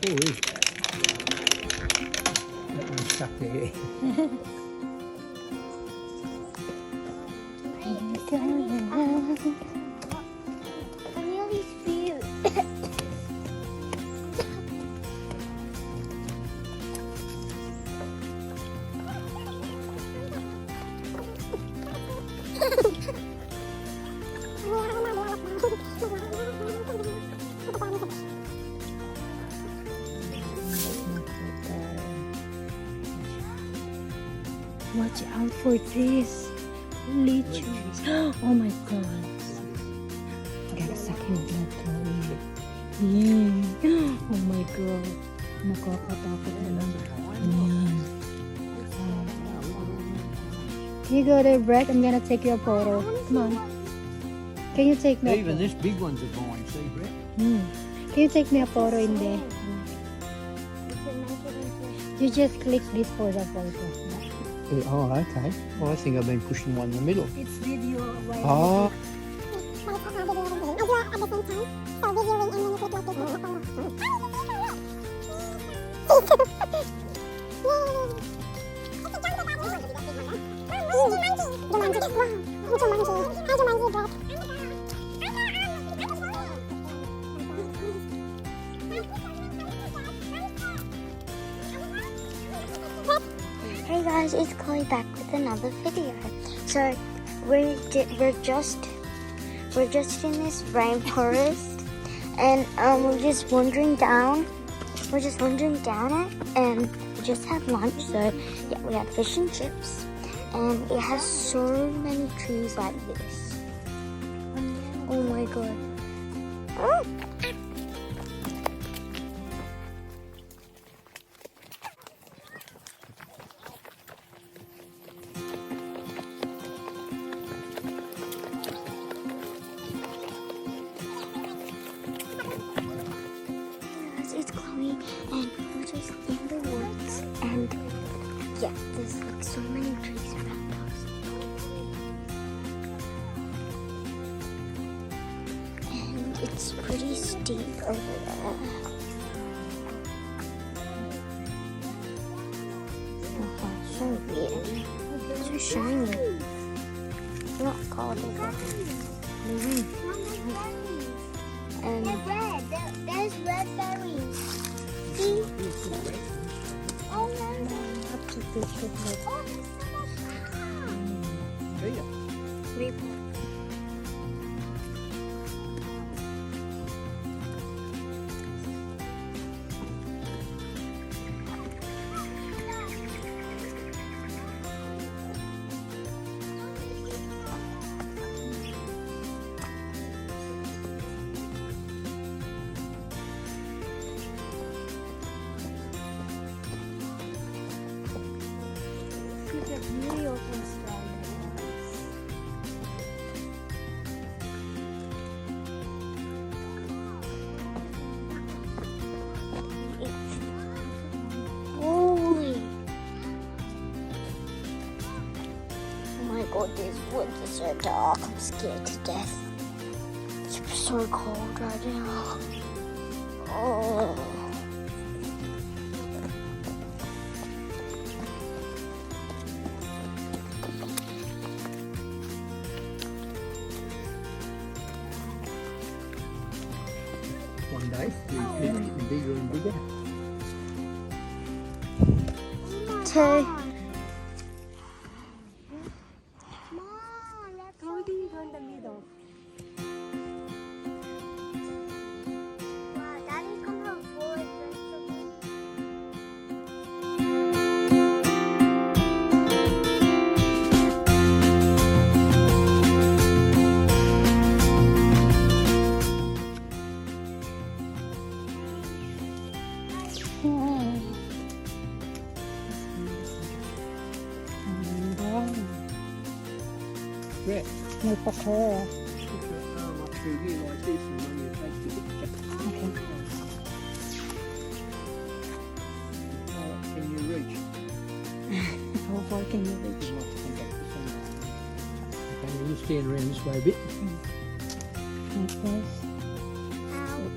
before, is it? That one's stuck there. I'm really scared. Watch out for this. Leeches. Oh my god. Gotta suck him blood through. Yeah. Oh my god. Nakakatakot naman. Yan. Can you go there, Brett? I'm gonna take your photo. Come on. Can you take me a Even this big one's a vine, see, Brett? Can you take me a photo in there? You just click this for the photo. Oh, okay. Well, I think I've been pushing one in the middle. It's video. Oh. Hey guys, it's Chloe back with another video. So we're just in this rainforest, and we're just wandering down. We're just wandering down it, and we just had lunch. So yeah, we had fish and chips, and it has so many trees like this. Oh my god! Oh. It's Chloe, and we're just in the woods, and yeah, there's like so many trees around us, and it's pretty steep over there. Oh, so weird, so shiny. It's not cold, is it? And There's red berries. See? Oh no. up to this picture. Oh, there's so much. The beauty of Australia. Holy! Oh my god, these woods are so dark. I'm scared to death. It's so cold right now. Oh. One day, these trees getting bigger and bigger. Two. Wow, Daddy, come on forward. Brett, May pa-clear. put your arm up through here like this and then you take the picture. Okay. Can you reach? How far can you reach? You'd like to come back to somewhere. Okay, we'll stand around this way a bit. Like this.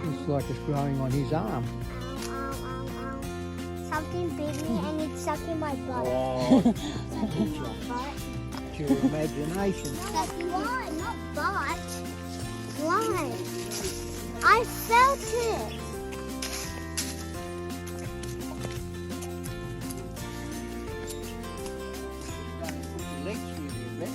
It's like it's growing on his arm. Ow, ow, something bit me and it's stuck in my butt. Oh, Stuck in my butt. it's your imagination. Why? Not butt. Why? I felt it. Legs really red.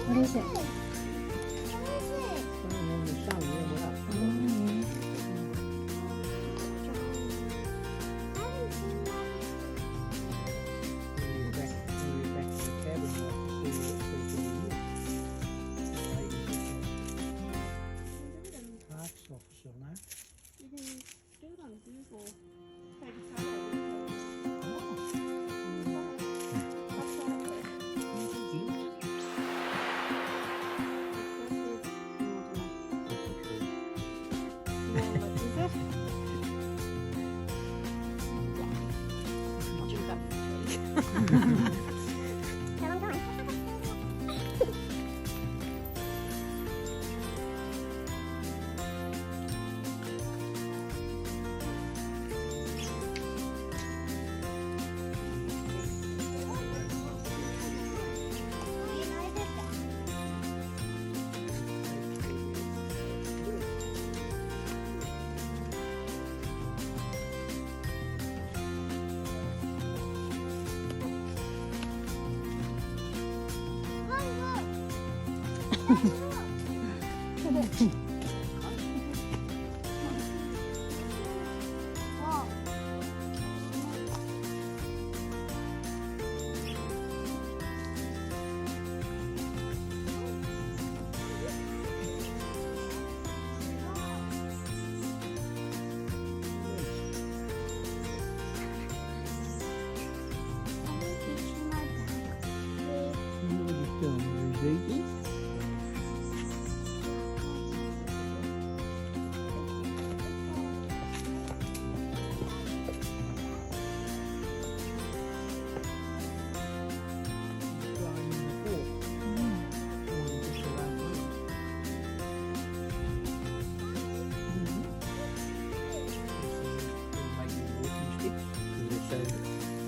What is it? In the sun, warm it up. When you're back to the cabin, like, you see what people do. Parks officer, no?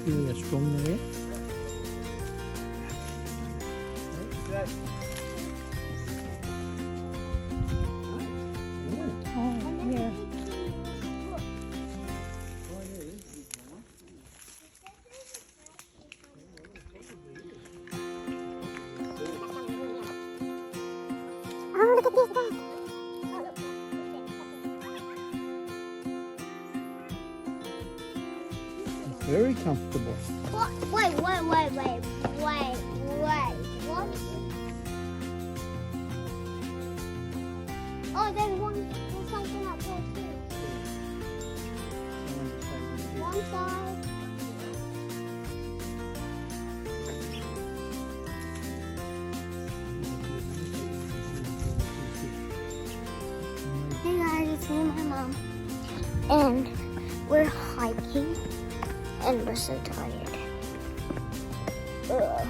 Feel they're strong there. Oh, here. Oh, look at this bag. Very comfortable. What? Wait. What? Oh, there's something up there too. One side. Hey guys, it's me and my mom. And we're hiking and we're so tired. Ugh.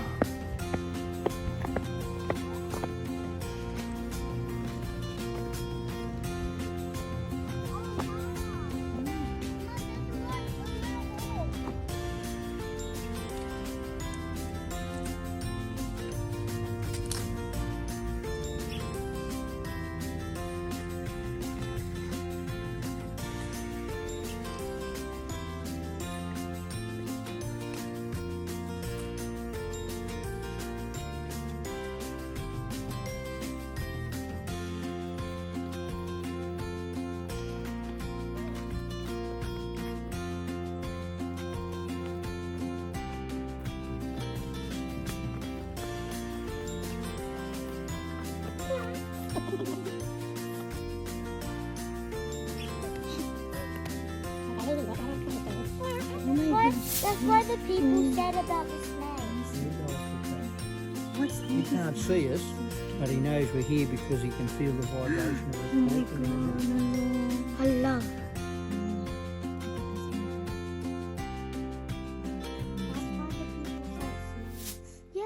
That's what the people said about the snakes. What's He this? can't see us, but he knows we're here because he can feel the vibration of us Oh my talking. God. Allah. Yeah.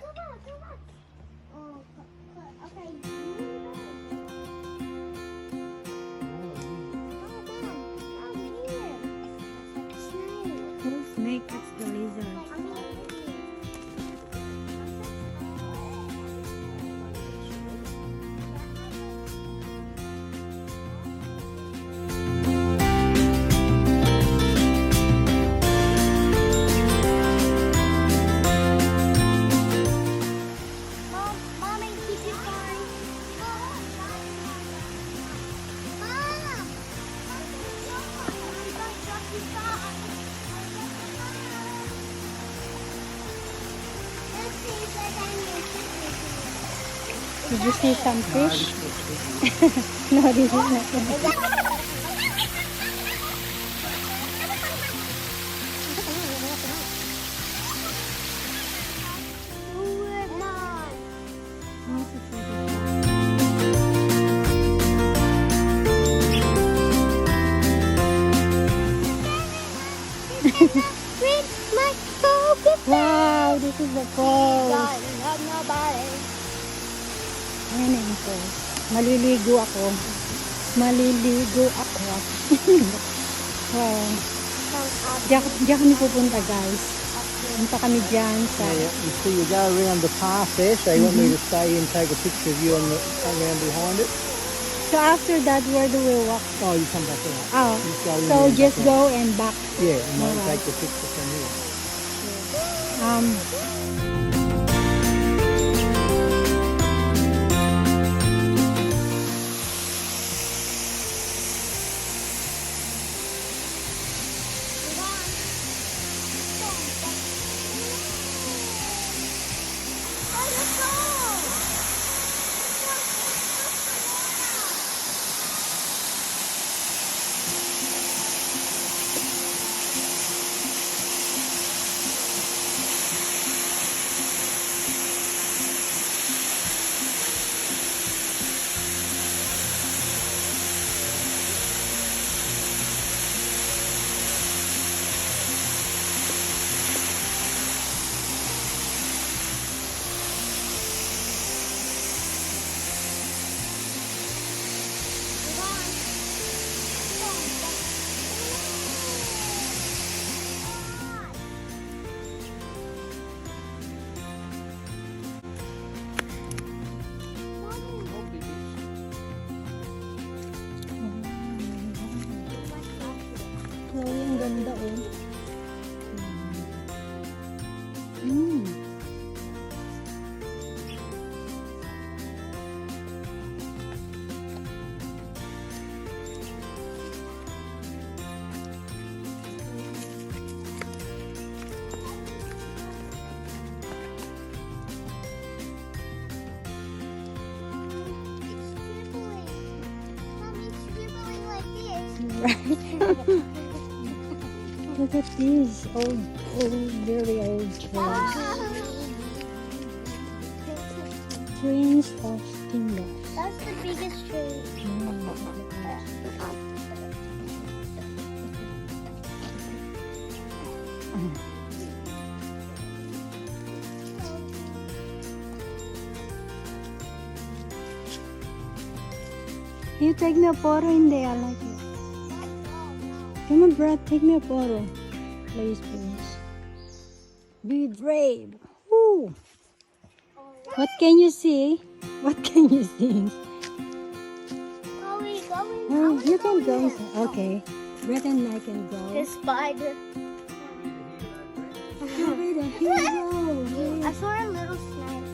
Come on. Oh, okay. Oh, snake, that's the lizard. Mommy, keep your phone. Mom! Did you see some fish? No, this is not. Wow, this is the falls. Ayan ang falls. Maliligo ako. Wow. Diyan kami pupunta, guys. Punta kami dyan sa... Yeah, you see, you go around the path there, so you want me to stay and take a picture of you on the around behind it? So after that, where do we walk? Oh, you come back around. Oh, Just go in so there and just back around. go and back. Yeah, and then Alright. take the picture from here. Wow, ang ganda oh. Mm. Look at these old, very old trees. Trees of timber. That's the biggest tree. Can you take me a photo in there? I like it. Come on, Brad, take me a photo. Please, please. Be brave. Woo. What can you see? What can you see? Going. Oh, you can go. Okay. Brett and I can go. The spider. Here we go. I saw a little snake.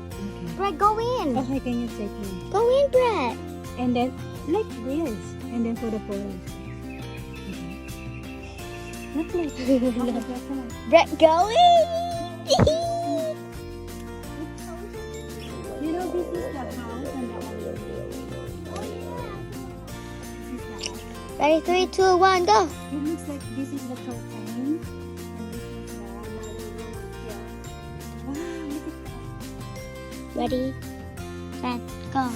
Okay. Brett, go in. Okay, can you take me? Go in, Brett. And then, like this. And then for the photos. Okay. Not like this. Brett, go in. You know, this is the house and the other. This is the house. Ready? 3, 2, 1, go. It looks like this is the curtain. And this is the another room here. Wow, look at that. Ready, set, go.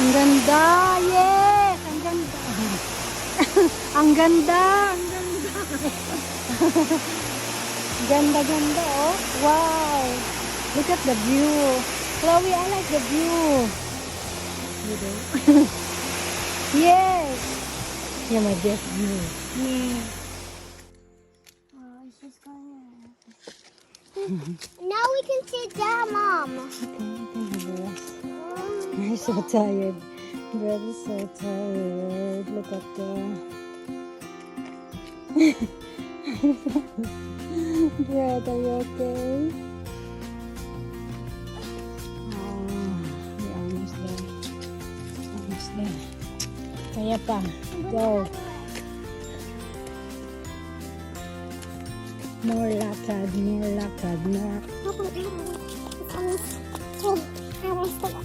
Ang ganda! Yes! Ang ganda! Ang ganda! Ang ganda! Ganda-ganda, oh! Wow! Look at the view! Chloe, I like the view! You do? Yes! Yeah, my best view. Yeah. Oh, it's just going. Now we can sit down, Mom. Okay, I can have a rest. I'm so tired. Brad is so tired. Look at that. Brad, are you okay? Oh, we're almost there. Almost there. Kaya pa. Go. More lakad, more lakad, more. It's almost 3 hours to go.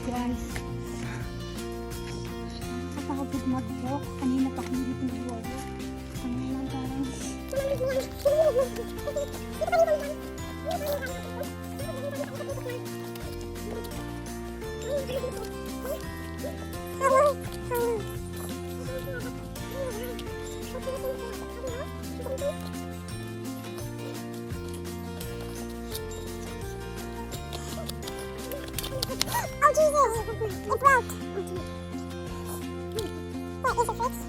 Guys. Nakakapagod mag-walk. Kanina pa kami dito nag-walk. Kanina lang parang... Oh Jesus! It broke! What is it fixed?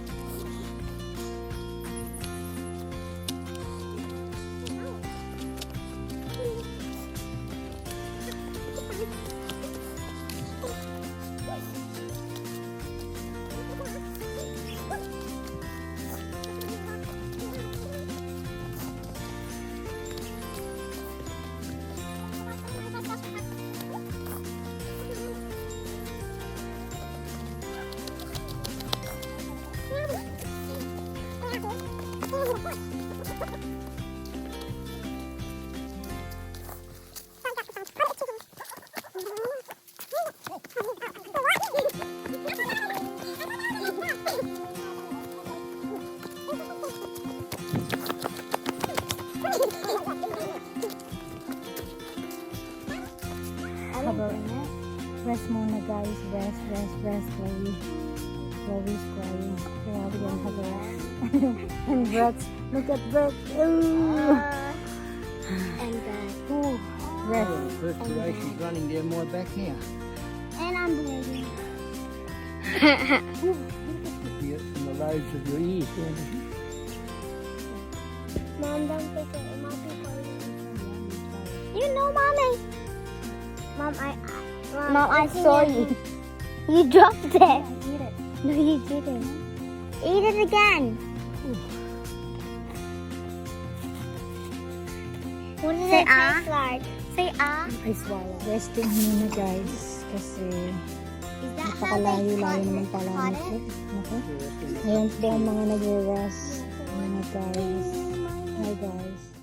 Rest muna guys. Rest. Chloe. Chloe's crying. Kaya we don't have a rest. And Brett's, look at Brett. Ooh. And Dad. Ooh. Rest. Perspiration's running down my back now. And I'm bleeding. From the lobes of your ears. Mom, don't take it. It might be poison. You know, Mommy. Mom, I saw you. You dropped it. Eat it. No, you didn't. Eat it again. What does it taste like? Say ah. I swallow. Resting muna guys. Kasi Is that how they napakalayo-layo naman cut pala it? nito. Okay. Ayan po ang mga nag-rest. Mga guys. Hi guys.